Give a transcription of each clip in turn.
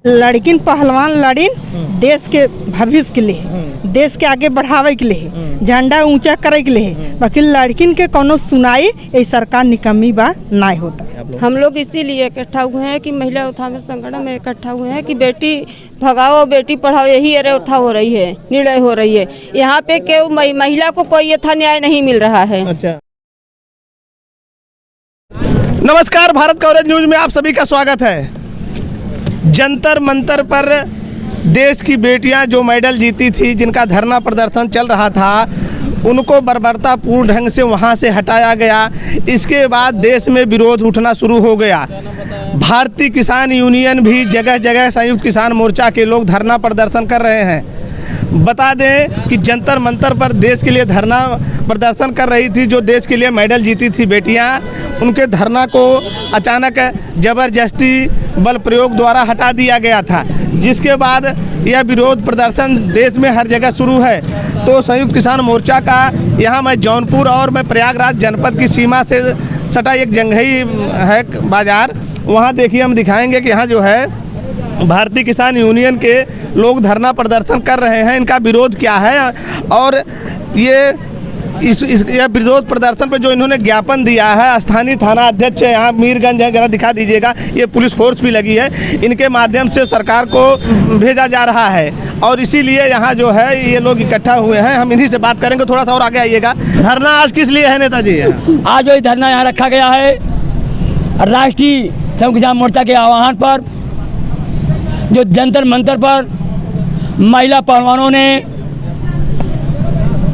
लड़किन पहलवान लड़िन देश के भविष्य के लिए, देश के आगे बढ़ावे के लिए, झंडा ऊंचा करे के लिए। बाकी लड़किन के कोनो सुनाई ये सरकार निकम्मी बा नहीं होता। हम लोग इसीलिए इकट्ठा हुए हैं कि महिला उत्थान संगठन में इकट्ठा हुए हैं कि बेटी भगाओ बेटी पढ़ाओ, यही अरे उत्था हो रही है, निर्णय हो रही है। यहाँ पे क्यों महिला को कोई यथा न्याय नहीं मिल रहा है। अच्छा, नमस्कार, भारत कवरेज न्यूज में आप सभी का स्वागत है। जंतर मंतर पर देश की बेटियां जो मेडल जीती थी, जिनका धरना प्रदर्शन चल रहा था, उनको बर्बरतापूर्ण ढंग से वहां से हटाया गया। इसके बाद देश में विरोध उठना शुरू हो गया। भारतीय किसान यूनियन भी जगह जगह संयुक्त किसान मोर्चा के लोग धरना प्रदर्शन कर रहे हैं। बता दें कि जंतर मंतर पर देश के लिए धरना प्रदर्शन कर रही थी जो देश के लिए मेडल जीती थी बेटियां, उनके धरना को अचानक जबरदस्ती बल प्रयोग द्वारा हटा दिया गया था, जिसके बाद यह विरोध प्रदर्शन देश में हर जगह शुरू है। तो संयुक्त किसान मोर्चा का यहाँ मैं जौनपुर और मैं प्रयागराज जनपद की सीमा से सटा एक जंघई है बाज़ार, वहाँ देखिए हम दिखाएंगे कि यहाँ जो है भारतीय किसान यूनियन के लोग धरना प्रदर्शन कर रहे हैं। इनका विरोध क्या है और ये यह विरोध प्रदर्शन पे जो इन्होंने ज्ञापन दिया है, स्थानीय थाना अध्यक्ष है यहाँ मीरगंज है, जरा दिखा दीजिएगा। ये पुलिस फोर्स भी लगी है, इनके माध्यम से सरकार को भेजा जा रहा है और इसीलिए यहाँ जो है ये लोग इकट्ठा हुए हैं। हम इन्हीं से बात करेंगे, थोड़ा सा और आगे आइएगा। धरना आज किस लिए है नेताजी? आज जो धरना यहाँ रखा गया है राष्ट्रीय संयुक्त किसान मोर्चा के आह्वान पर, जो जंतर मंतर पर महिला पहलवानों ने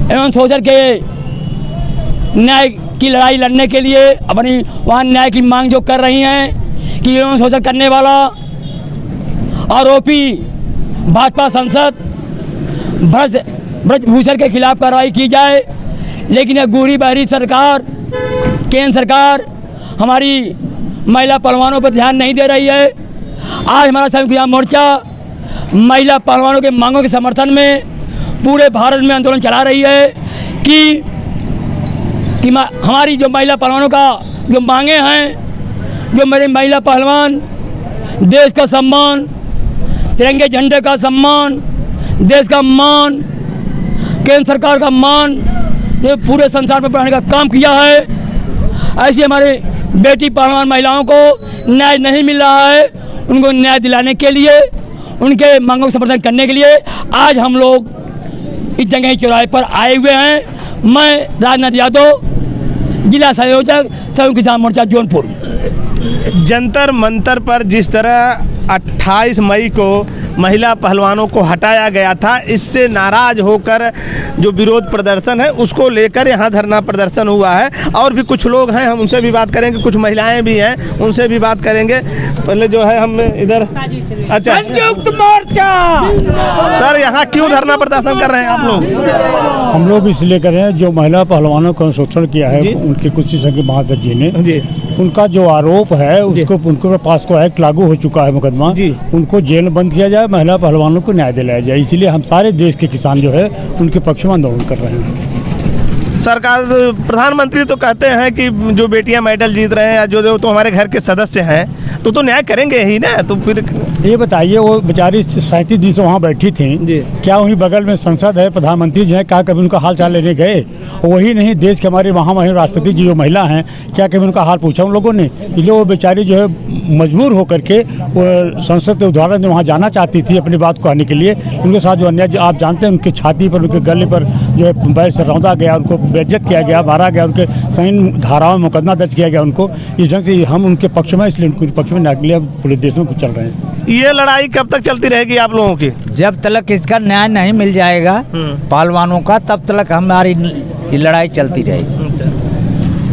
एवं शोषण के न्याय की लड़ाई लड़ने के लिए अपनी वहाँ न्याय की मांग जो कर रही हैं कि एवं शोषण करने वाला आरोपी भाजपा सांसद ब्रजभूषण के खिलाफ कार्रवाई की जाए। लेकिन यह गूढ़ी बहरी सरकार, केंद्र सरकार हमारी महिला पहलवानों पर ध्यान नहीं दे रही है। आज हमारा संयुक्त किसान मोर्चा महिला पहलवानों के मांगों के समर्थन में पूरे भारत में आंदोलन चला रही है कि हमारी जो महिला पहलवानों का जो मांगे हैं, जो मेरे महिला पहलवान देश का सम्मान, तिरंगे झंडे का सम्मान, देश का मान, केंद्र सरकार का मान, जो पूरे संसार में बढ़ाने का काम किया है, ऐसी हमारे बेटी पहलवान महिलाओं को न्याय नहीं मिल रहा है। उनको न्याय दिलाने के लिए, उनके मांगों का समर्थन करने के लिए आज हम लोग इस जंघई चौराहे पर आए हुए हैं। मैं राजनाथ यादव, जिला संयोजक संयुक्त किसान मोर्चा जौनपुर। जंतर मंतर पर जिस तरह 28 मई को महिला पहलवानों को हटाया गया था, इससे नाराज होकर जो विरोध प्रदर्शन है उसको लेकर यहाँ धरना प्रदर्शन हुआ है। और भी कुछ लोग हैं, हम उनसे भी बात करेंगे, कुछ महिलाएं भी हैं, उनसे भी बात करेंगे। पहले जो है हम इधर, अच्छा, संयुक्त मोर्चा सर यहाँ क्यों धरना प्रदर्शन कर रहे हैं आप लोग? हम लोग इसलिए कर रहे हैं जो महिला पहलवानों का शोषण किया है उनके कुछ संघ महाध्यक्ष जी ने, उनका जो आरोप है उसको उनके पास को एक्ट लागू हो चुका है मुकदमा, उनको जेल बंद किया जाए, महिला पहलवानों को न्याय दिलाया जाए। इसीलिए हम सारे देश के किसान जो है उनके पक्ष में आंदोलन कर रहे हैं। सरकार, प्रधानमंत्री तो कहते हैं कि जो बेटियां मेडल जीत रहे हैं जो तो हमारे घर के सदस्य हैं, तो न्याय करेंगे ही ना। तो फिर ये बताइए, वो बेचारी 37 दिन से वहाँ बैठी थी, क्या वहीं बगल में संसद है, प्रधानमंत्री जी हैं, क्या कभी उनका हाल चाल लेने गए? वही नहीं, देश के हमारे वहाँ राष्ट्रपति जी जो महिला हैं, क्या कभी उनका हाल पूछा उन लोगों ने? इसलिए वो बेचारी जो है मजबूर होकर के वो संसद के उदाहरण में वहाँ जाना चाहती थी अपनी बात को कहने के लिए। उनके साथ जो अन्याय आप जानते हैं, उनकी छाती पर, उनके गले पर जो है बैल से रौंदा गया, उनको बेइज्जत किया गया, मारा गया, उनके सही धाराओं में मुकदमा दर्ज किया गया उनको। इस ढंग से हम उनके पक्ष में, इसलिए उनके पक्ष में न्याय के लिए पूरे देश में चल रहे हैं। ये लड़ाई कब तक चलती रहेगी आप लोगों की? जब तक इसका न्याय नहीं मिल जाएगा पहलवानों का, तब तक हमारी लड़ाई चलती रहेगी।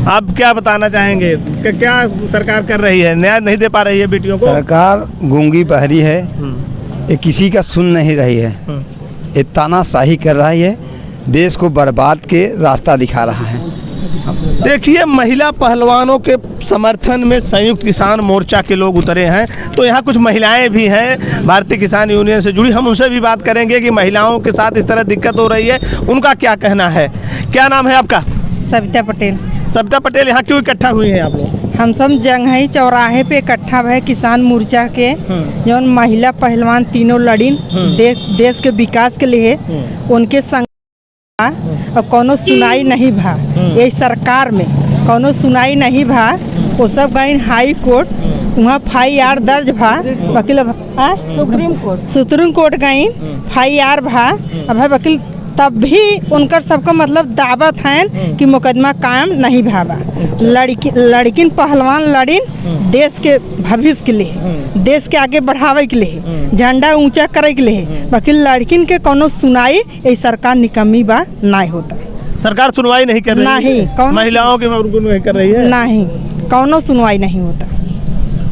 आप क्या बताना चाहेंगे कि क्या सरकार कर रही है, न्याय नहीं दे पा रही है बेटियों को? सरकार गूंगी बहरी है, ये किसी का सुन नहीं रही है, ये तानाशाही कर रही है, देश को बर्बाद के रास्ता दिखा रहा है। देखिए, महिला पहलवानों के समर्थन में संयुक्त किसान मोर्चा के लोग उतरे हैं। तो यहाँ कुछ महिलाएं भी हैं भारतीय किसान यूनियन से जुड़ी, हम उनसे भी बात करेंगे कि महिलाओं के साथ इस तरह दिक्कत हो रही है, उनका क्या कहना है। क्या नाम है आपका? सविता पटेल। सविता पटेल, यहाँ क्यों इकट्ठा हुई हैं आप लोग? हम सब जंघई चौराहे पे इकट्ठा भय किसान मोर्चा के जौन महिला पहलवान तीनों लड़ीन देश के विकास के लिए उनके संग और कोनो सुनाई नहीं भा। ये सरकार में कोनो सुनाई नहीं भा। वो सब गए हाई कोर्ट, वहाँ FIR दर्ज भा। वकील सुप्रीम कोर्ट गई FIR भा। अब वकील तब भी उनकर सबका मतलब दावत है कि मुकदमा कायम नहीं भावा। लड़किन पहलवान लड़ीन देश के भविष्य के लिए, देश के आगे बढ़ावे के लिए, झंडा ऊंचा करे के लिए। बाकी लड़किन के कोनो सुनाई ये सरकार निकम्मी बा नहीं होता। सरकार सुनवाई नहीं कर रही नहीं, है महिलाओं के नहीं कर रही है। नहीं, कोनो सुनवाई नहीं होता।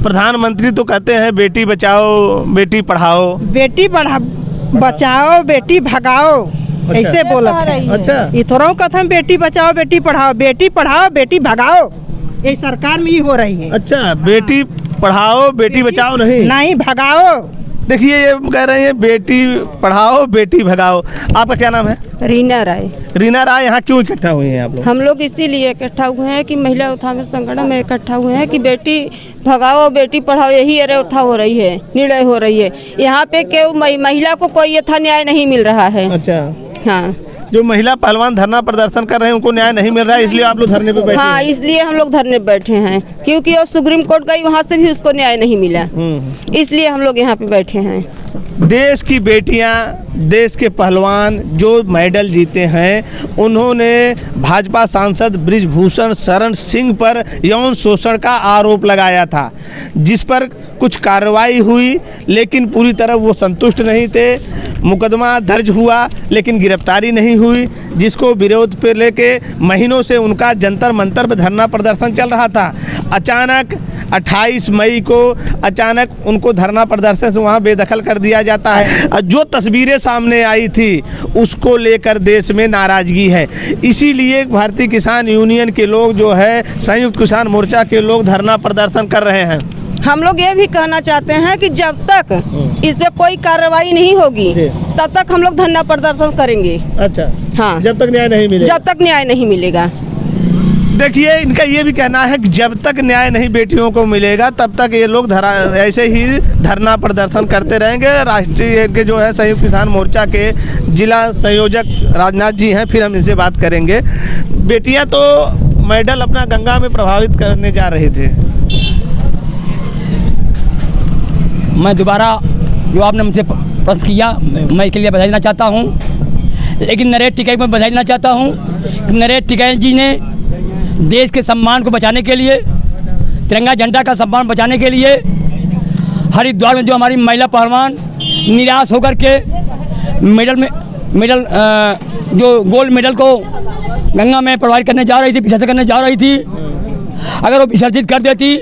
प्रधानमंत्री तो कहते हैं बेटी बचाओ बेटी पढ़ाओ, बेटी बचाओ बेटी भगाओ। अच्छा। ऐसे बोला। अच्छा, इथोरों कथम बेटी बचाओ बेटी पढ़ाओ बेटी भगाओ। ये सरकार में ही हो रही है। अच्छा, बेटी पढ़ाओ बेटी बचाओ नहीं भगाओ। देखिए ये कह रहे हैं बेटी पढ़ाओ बेटी भगाओ। आपका क्या नाम है? रीना राय। रीना राय, यहाँ क्यों इकट्ठा हुए हैं आप लोग? हम लोग इसीलिए इकट्ठा हुए हैं कि महिला उत्थान संगठन में इकट्ठा हुए हैं कि बेटी भगाओ बेटी पढ़ाओ, यही अरे उत्था हो रही है, निर्णय हो रही है। यहाँ पे क्यों महिला को कोई यथा न्याय नहीं मिल रहा है। अच्छा, हाँ, जो महिला पहलवान धरना प्रदर्शन कर रहे हैं उनको न्याय नहीं मिल रहा है, इसलिए आप लोग धरने पे बैठे हाँ, हैं। इसलिए हम लोग धरने पे बैठे हैं क्योंकि वो सुप्रीम कोर्ट गई, वहाँ से भी उसको न्याय नहीं मिला। इसलिए हम लोग यहाँ पे बैठे हैं। देश की बेटियां, देश के पहलवान जो मेडल जीते हैं, उन्होंने भाजपा सांसद बृजभूषण शरण सिंह पर यौन शोषण का आरोप लगाया था, जिस पर कुछ कार्रवाई हुई, लेकिन पूरी तरह वो संतुष्ट नहीं थे। मुकदमा दर्ज हुआ लेकिन गिरफ्तारी नहीं हुई, जिसको विरोध पे लेके महीनों से उनका जंतर मंतर पर धरना प्रदर्शन चल रहा था। अचानक 28 मई को अचानक उनको धरना प्रदर्शन से वहाँ बेदखल कर दिया जाता है। और जो तस्वीरें सामने आई थी उसको लेकर देश में नाराजगी है। इसीलिए भारतीय किसान यूनियन के लोग जो है, संयुक्त किसान मोर्चा के लोग धरना प्रदर्शन कर रहे हैं। हम लोग ये भी कहना चाहते हैं कि जब तक इस पे कोई कार्रवाई नहीं होगी तब तक हम लोग धरना प्रदर्शन करेंगे। अच्छा, हाँ, जब तक न्याय नहीं मिलेगा। जब तक न्याय नहीं मिलेगा। देखिए, इनका ये भी कहना है कि जब तक न्याय नहीं बेटियों को मिलेगा तब तक ये लोग ऐसे ही धरना प्रदर्शन करते रहेंगे। राष्ट्रीय के जो है संयुक्त किसान मोर्चा के जिला संयोजक राजनाथ जी हैं, फिर हम इनसे बात करेंगे। बेटियां तो मेडल अपना गंगा में प्रभावित करने जा रहे थे। मैं दोबारा जो आपने मुझसे प्रश्न किया, मैं इसके लिए बधाई देना चाहता हूँ। लेकिन नरेश टिकैत में बधाई देना चाहता हूँ। नरेश टिकैत जी ने देश के सम्मान को बचाने के लिए, तिरंगा झंडा का सम्मान बचाने के लिए हरिद्वार में जो हमारी महिला पहलवान निराश होकर के मेडल जो गोल्ड मेडल को गंगा में प्रवाहित करने जा रही थी, विसर्जन करने जा रही थी, अगर वो विसर्जित कर देती,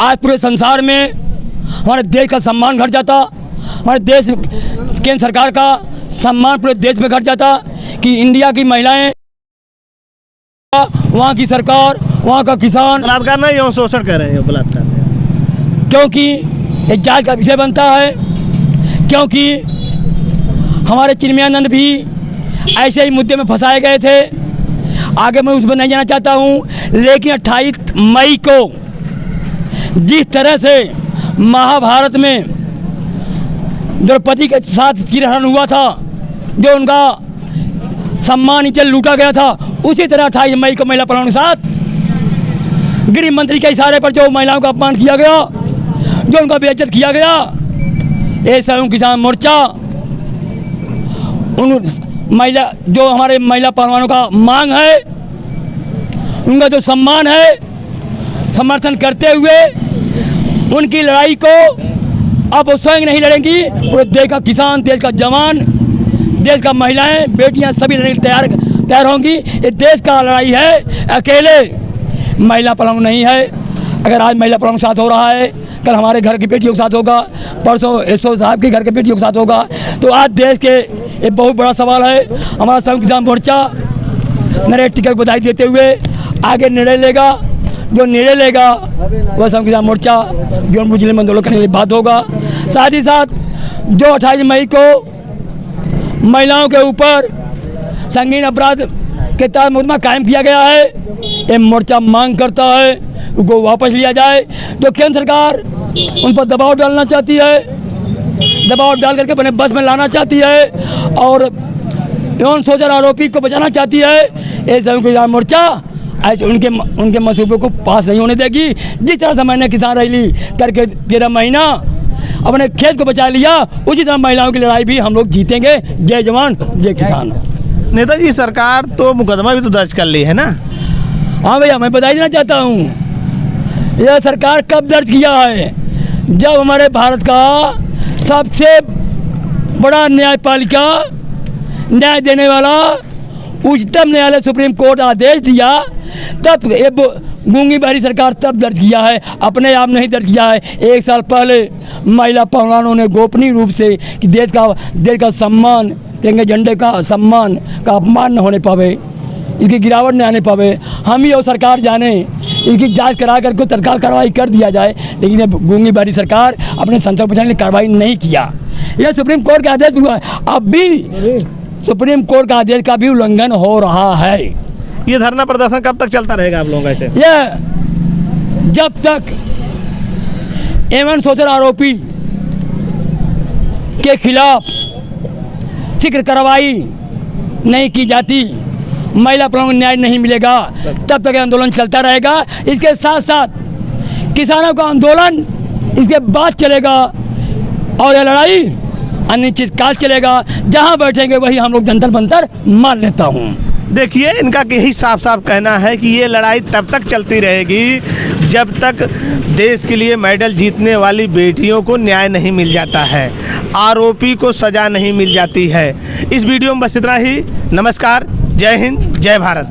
आज पूरे संसार में हमारे देश का सम्मान घट जाता, हमारे देश केंद्र सरकार का सम्मान पूरे देश में घट जाता कि इंडिया की महिलाएं, वहाँ की सरकार, वहाँ का किसान बलात्कार नहीं, यौन शोषण कर रहे हैं बलात्कार, क्योंकि एक जांच का विषय बनता है। क्योंकि हमारे चिन्मयानंद भी ऐसे ही मुद्दे में फंसाए गए थे। आगे मैं उस पर नहीं जाना चाहता हूँ, लेकिन 28 मई को जिस तरह से महाभारत में द्रौपदी के साथ चिरहरण हुआ था, जो उनका सम्मान नीचे लूटा गया था, उसी तरह 28 मई को महिला पहलवानों के साथ गृह मंत्री के इशारे पर जो महिलाओं का अपमान किया गया, जो उनका बेइज्जत किया गया, ये संयुक्त किसान मोर्चा उन महिला जो हमारे महिला पहलवानों का मांग है, उनका जो सम्मान है, समर्थन करते हुए उनकी लड़ाई को अब वो स्वयं नहीं लड़ेंगी, पूरे देश का किसान, देश का जवान, देश का महिलाएं, बेटियां सभी लड़ने तैयार होंगी। ये देश का लड़ाई है, अकेले महिला पहलवान नहीं है। अगर आज महिला पहलवान के साथ हो रहा है, कल हमारे घर की बेटियों के साथ होगा, परसों एसओ साहब के घर के बेटियों के साथ होगा। तो आज देश के एक बहुत बड़ा सवाल है। हमारा संयुक्त किसान मोर्चा नरेश टिकैत को बधाई देते हुए आगे निर्णय लेगा। जो निर्णय लेगा वह संयुक्त किसान मोर्चा जौनपुर जिले में आंदोलन करने के लिए बात होगा। साथ ही साथ जो 28 मई को महिलाओं के ऊपर संगीन अपराध के तहत मुकदमा कायम किया गया है, ये मोर्चा मांग करता है उनको वापस लिया जाए। जो केंद्र सरकार उन पर दबाव डालना चाहती है, दबाव डाल करके अपने बस में लाना चाहती है और यौन शोषण आरोपी को बचाना चाहती है, ऐसे किसान मोर्चा ऐसे उनके मंसूबों को पास नहीं होने देगी। जिस तरह से मैंने किसान रैली करके 13 महीना अपने खेत को बचा लिया, उसी तरह महिलाओं की लड़ाई भी हम लोग जीतेंगे। जय जवान जय किसान। नेताजी, सरकार तो मुकदमा भी तो दर्ज कर ली है ना? हाँ भैया, मैं बता देना चाहता हूँ, यह सरकार कब दर्ज किया है? जब हमारे भारत का सबसे बड़ा न्यायपालिका, न्याय देने वाला उच्चतम न्यायालय सुप्रीम कोर्ट आदेश दिया, तब ये गूंगी बहरी सरकार तब दर्ज किया है, अपने आप नहीं दर्ज किया है। 1 साल पहले महिला पहलवानों ने गोपनीय रूप से कि देश का सम्मान, तिरंगे झंडे का सम्मान का अपमान न होने पावे, इसकी गिरावट न आने पावे, हम ही और सरकार जाने, इसकी जांच करा करके तत्काल कार्रवाई कर दिया जाए। लेकिन ये गूंगी बहरी सरकार अपने संसद बचाने के लिए कार्रवाई नहीं किया। यह सुप्रीम कोर्ट का आदेश भी हुआ है, अब भी सुप्रीम कोर्ट का आदेश का भी उल्लंघन हो रहा है। ये धरना प्रदर्शन कब तक चलता रहेगा आप लोगों का ऐसे? यह जब तक यौन शोषण आरोपी के खिलाफ शीघ्र कार्रवाई नहीं की जाती, महिला पहलवानों को न्याय नहीं मिलेगा, तब तक आंदोलन चलता रहेगा। इसके साथ साथ किसानों का आंदोलन इसके बाद चलेगा और यह लड़ाई अनिश्चित काल चलेगा। जहां बैठेंगे वही हम लोग जंतर मंतर मान लेता हूं। देखिए, इनका यही साफ साफ कहना है कि ये लड़ाई तब तक चलती रहेगी जब तक देश के लिए मेडल जीतने वाली बेटियों को न्याय नहीं मिल जाता है, आरोपी को सज़ा नहीं मिल जाती है। इस वीडियो में बस इतना ही। नमस्कार, जय हिंद, जय भारत।